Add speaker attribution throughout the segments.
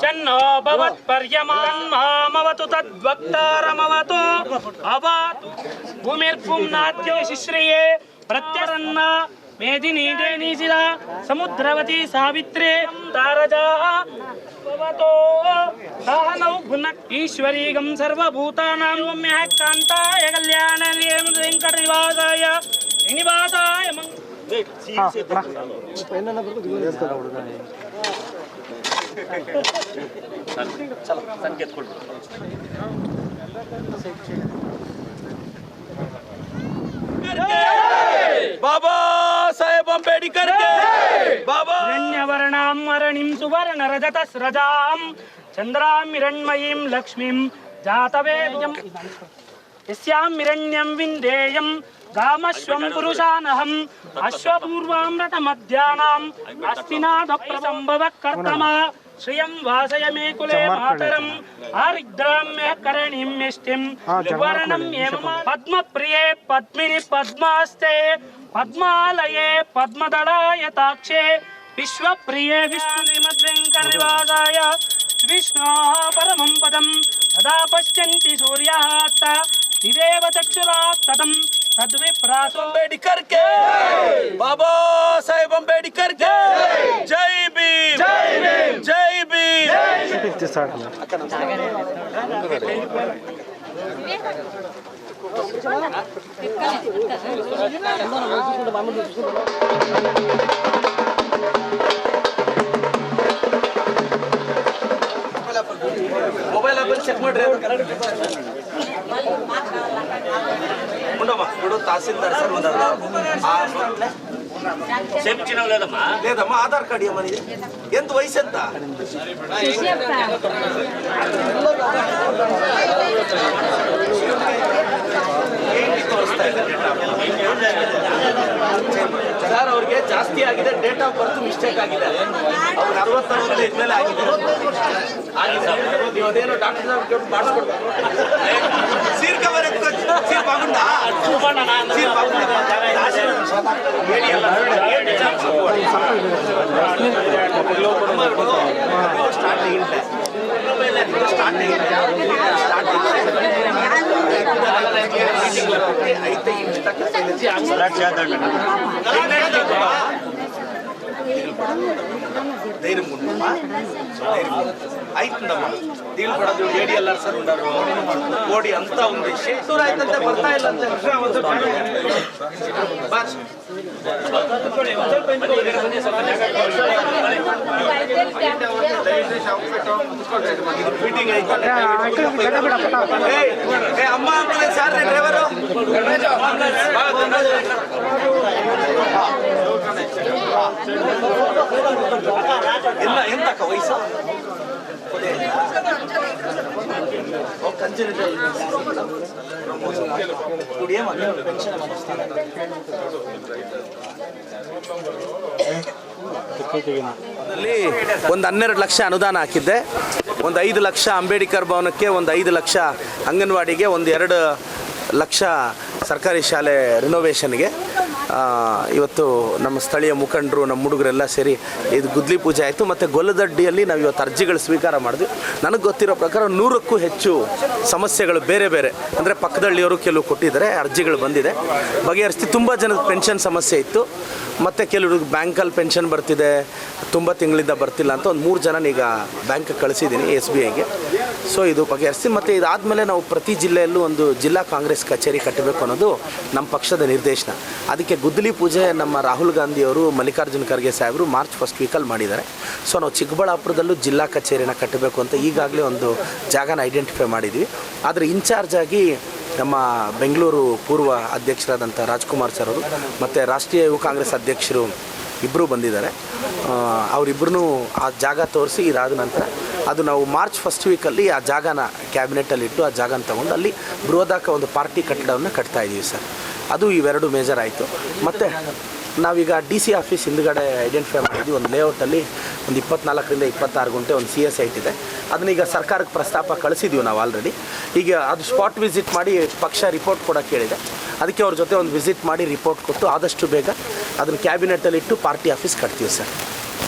Speaker 1: शन्नो भवत्पर्यमान्मामवतु तद्वक्तारमवतु अवातु भूमिर्भुम्नाद्यो शिश्रिये प्रत्यरन्न मेदिनी देनीसिदा समुद्रवती सावित्रे तारजा भवतो सहनौ भुनक् ईश्वरीगं सर्वभूतानां म्यः कान्ताय कल्याणाय वेङ्कटनिवासाय श्रीनिवासाय
Speaker 2: बाबा साहेब अंबेडकर बाबा
Speaker 1: हिरण्यवर्णां वरणिं सुवर्णरजतस्रजां चन्द्रां हिरण्मयीं लक्ष्मीं जातवेद्यं यस्यां हिरण्यं विन्देयं गामश्वं पुरुषानहम् अश्वपूर्वामृतमध्यानाम् अस्तिनाथप्रसम्भवः कर्तमा श्रियं वासय मे कुले मातरम् आरिद्राम्यः करणीं मिष्टिं सुवर्णं एवं पद्मप्रिये पद्मिनि पद्मास्ते पद्मालये पद्मदलाय ताक्षे विश्वप्रिये विष्णुश्रीमद्वेङ्कटनिवासाय विष्णोः परमं पदं सदा पश्यन्ति सूर्यः दिवेव चक्षुरात् तदं तद्विप्रासो
Speaker 2: अंबेडकर के बाबा साहेब अंबेडकर के जय भीम जय भीम जय भीम मोबाइल ಚೆಕ್ ಮಾಡ್ರಿ ఉండమ్మా ఇప్పుడు తహసీల్దార్ సార్ ఉన్నారు చేపించడం లేదమ్మా ఆధార్ కార్డు ఇవ్వమని ఎంత వయసు ఎంత ಸರ್ ಅವ್ರಿಗೆ ಜಾಸ್ತಿ ಆಗಿದೆ ಡೇಟ್ ಆಫ್ ಬರ್ತ್ ಮಿಸ್ಟೇಕ್ ಆಗಿದೆ ಅವ್ರಿಗೆ 60 ಇದ್ಮೇಲೆ ಆಗಿದೆ ನೀವು ಅದೇನೋ ಡಾಕ್ಟರ್ ಸಾಹೇಬ್ ಮಾಡಿಸ್ಕೊಡ್ಬೇಕು ಸೀರ್ಕವರೆ ಸೀರ್ ಬಾಗುಂಡಾ ಸೀರ್ ಬಾಗುಂಡಾ ಸ್ಟಾರ್ಟಿಂಗ್ ధైర్యం అవుతుందమ్మా దీని కూడా ఏడిఎల్ఆర్ సార్ ఉన్నారు కోడి అంతా ఉంది షెట్టూరు అయితే ಬರ್ತಾ ಇಲ್ಲ ಅಂತ ಮೀಟಿಂಗ್ ಅಮ್ಮ ಆಂಬುಲೆನ್ಸ್ ಯಾರು ಡ್ರೈವರು ಇಲ್ಲ ಎಂತಕ್ಕ ವಯಸ್ಸು ಒಂದು 12 ಲಕ್ಷ ಅನುದಾನ ಹಾಕಿದ್ದೆ, ಒಂದು 5 ಲಕ್ಷ ಅಂಬೇಡ್ಕರ್ ಭವನಕ್ಕೆ, ಒಂದು 5 ಲಕ್ಷ ಅಂಗನವಾಡಿಗೆ, ಒಂದು 2 ಲಕ್ಷ ಸರ್ಕಾರಿ ಶಾಲೆ ರಿನೋವೇಷನ್ಗೆ. ಇವತ್ತು ನಮ್ಮ ಸ್ಥಳೀಯ ಮುಖಂಡರು, ನಮ್ಮ ಹುಡುಗರೆಲ್ಲ ಸೇರಿ ಇದು ಗುದ್ಲಿ ಪೂಜೆ ಆಯಿತು. ಮತ್ತು ಗೊಲ್ಲದಡ್ಡಿಯಲ್ಲಿ ನಾವು ಇವತ್ತು ಅರ್ಜಿಗಳು ಸ್ವೀಕಾರ ಮಾಡಿದ್ವಿ. ನನಗೆ ಗೊತ್ತಿರೋ ಪ್ರಕಾರ 100ಕ್ಕೂ ಹೆಚ್ಚು ಸಮಸ್ಯೆಗಳು ಬೇರೆ ಬೇರೆ ಅಂದರೆ ಪಕ್ಕದಳ್ಳಿಯವರು ಕೆಲವು ಕೊಟ್ಟಿದ್ದಾರೆ, ಅರ್ಜಿಗಳು ಬಂದಿದೆ, ಬಗೆಹರಿಸ್ತಿ. ತುಂಬ ಜನದ ಪೆನ್ಷನ್ ಸಮಸ್ಯೆ ಇತ್ತು, ಮತ್ತು ಕೆಲವ್ರಿಗೆ ಬ್ಯಾಂಕಲ್ಲಿ ಪೆನ್ಷನ್ ಬರ್ತಿದೆ, ತುಂಬ ತಿಂಗಳಿಂದ ಬರ್ತಿಲ್ಲ ಅಂತ ಒಂದು 3 ಜನ ಈಗ ಬ್ಯಾಂಕ್ಗೆ ಕಳಿಸಿದ್ದೀನಿ, SBIಗೆ. ಸೊ ಇದು ಬಗೆಹರಿಸಿ. ಮತ್ತು ಇದಾದಮೇಲೆ ನಾವು ಪ್ರತಿ ಜಿಲ್ಲೆಯಲ್ಲೂ ಒಂದು ಜಿಲ್ಲಾ ಕಾಂಗ್ರೆಸ್ ಕಚೇರಿ ಕಟ್ಟಬೇಕು ಅನ್ನೋದು ನಮ್ಮ ಪಕ್ಷದ ನಿರ್ದೇಶನ. ಅದಕ್ಕೆ ಗುದ್ದಲಿ ಪೂಜೆ ನಮ್ಮ ರಾಹುಲ್ ಗಾಂಧಿಯವರು, ಮಲ್ಲಿಕಾರ್ಜುನ ಖರ್ಗೆ ಸಾಹೇಬರು ಮಾರ್ಚ್ ಫಸ್ಟ್ ವೀಕಲ್ಲಿ ಮಾಡಿದ್ದಾರೆ. ಸೊ ನಾವು ಚಿಕ್ಕಬಳ್ಳಾಪುರದಲ್ಲೂ ಜಿಲ್ಲಾ ಕಚೇರಿನ ಕಟ್ಟಬೇಕು ಅಂತ ಈಗಾಗಲೇ ಒಂದು ಜಾಗನ ಐಡೆಂಟಿಫೈ ಮಾಡಿದ್ವಿ. ಆದರೆ ಇನ್ಚಾರ್ಜ್ ಆಗಿ ನಮ್ಮ ಬೆಂಗಳೂರು ಪೂರ್ವ ಅಧ್ಯಕ್ಷರಾದಂಥ ರಾಜ್ಕುಮಾರ್ ಸರ್ ಅವರು ಮತ್ತು ರಾಷ್ಟ್ರೀಯ ಯುವ ಕಾಂಗ್ರೆಸ್ ಅಧ್ಯಕ್ಷರು ಇಬ್ಬರು ಬಂದಿದ್ದಾರೆ. ಅವರಿಬ್ಬರೂ ಆ ಜಾಗ ತೋರಿಸಿ ಇದಾದ ನಂತರ ಅದು ನಾವು ಮಾರ್ಚ್ ಫಸ್ಟ್ ವೀಕಲ್ಲಿ ಆ ಜಾಗನ ಕ್ಯಾಬಿನೆಟಲ್ಲಿಟ್ಟು ಆ ಜಾಗನ ತೊಗೊಂಡು ಅಲ್ಲಿ ಬೃಹದಾಕ ಒಂದು ಪಾರ್ಟಿ ಕಟ್ಟಡವನ್ನು ಕಟ್ತಾಯಿದ್ದೀವಿ ಸರ್. ಅದು ಇವೆರಡು ಮೇಜರ್ ಆಯಿತು. ಮತ್ತು ನಾವೀಗ DC ಆಫೀಸ್ ಹಿಂದ್ಗಡೆ ಐಡೆಂಟಿಫೈ ಮಾಡಿದ್ವಿ. ಒಂದು ಲೇಔಟಲ್ಲಿ ಒಂದು 24ರಿಂದ 26 ಗುಂಟೆ ಒಂದು CS ಸೈಟ್ ಇದೆ. ಅದನ್ನೀಗ ಸರ್ಕಾರಕ್ಕೆ ಪ್ರಸ್ತಾಪ ಕಳಿಸಿದ್ದೀವಿ ನಾವು ಆಲ್ರೆಡಿ. ಈಗ ಅದು ಸ್ಪಾಟ್ ವಿಸಿಟ್ ಮಾಡಿ ಪಕ್ಷ ರಿಪೋರ್ಟ್ ಕೊಡೋಕ್ಕೆ ಹೇಳಿದೆ. ಅದಕ್ಕೆ ಅವ್ರ ಜೊತೆ ಒಂದು ವಿಸಿಟ್ ಮಾಡಿ ರಿಪೋರ್ಟ್ ಕೊಟ್ಟು ಆದಷ್ಟು ಬೇಗ ಅದನ್ನು ಕ್ಯಾಬಿನೆಟಲ್ಲಿಟ್ಟು ಪಾರ್ಟಿ ಆಫೀಸ್ ಕಟ್ತೀವಿ ಸರ್.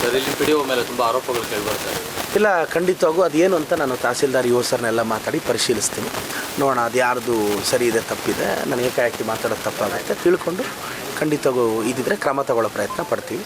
Speaker 3: ಸರ್ ಇಲ್ಲಿ ಪಿ ಡಿ ಒ ಮೇಲೆ ತುಂಬ ಆರೋಪಗಳು ಕೇಳಿಬರ್ತಾರೆ.
Speaker 2: ಇಲ್ಲ, ಖಂಡಿತವಾಗೂ ಅದೇನು ಅಂತ ನಾನು ತಹಸೀಲ್ದಾರ್ ಸರ್ನೆಲ್ಲ ಮಾತಾಡಿ ಪರಿಶೀಲಿಸ್ತೀನಿ. ನೋಡೋಣ ಅದು ಯಾರ್ದು ಸರಿ ಇದೆ ತಪ್ಪಿದೆ, ನಾನು ಏಕಾಏಕಿ ಮಾತಾಡೋದು ತಪ್ಪಾಗುತ್ತೆ ತಿಳ್ಕೊಂಡು ಖಂಡಿತವಾಗೂ ಇದ್ದಿದ್ರೆ ಕ್ರಮ ತಗೊಳ್ಳೋ ಪ್ರಯತ್ನ ಪಡ್ತೀವಿ.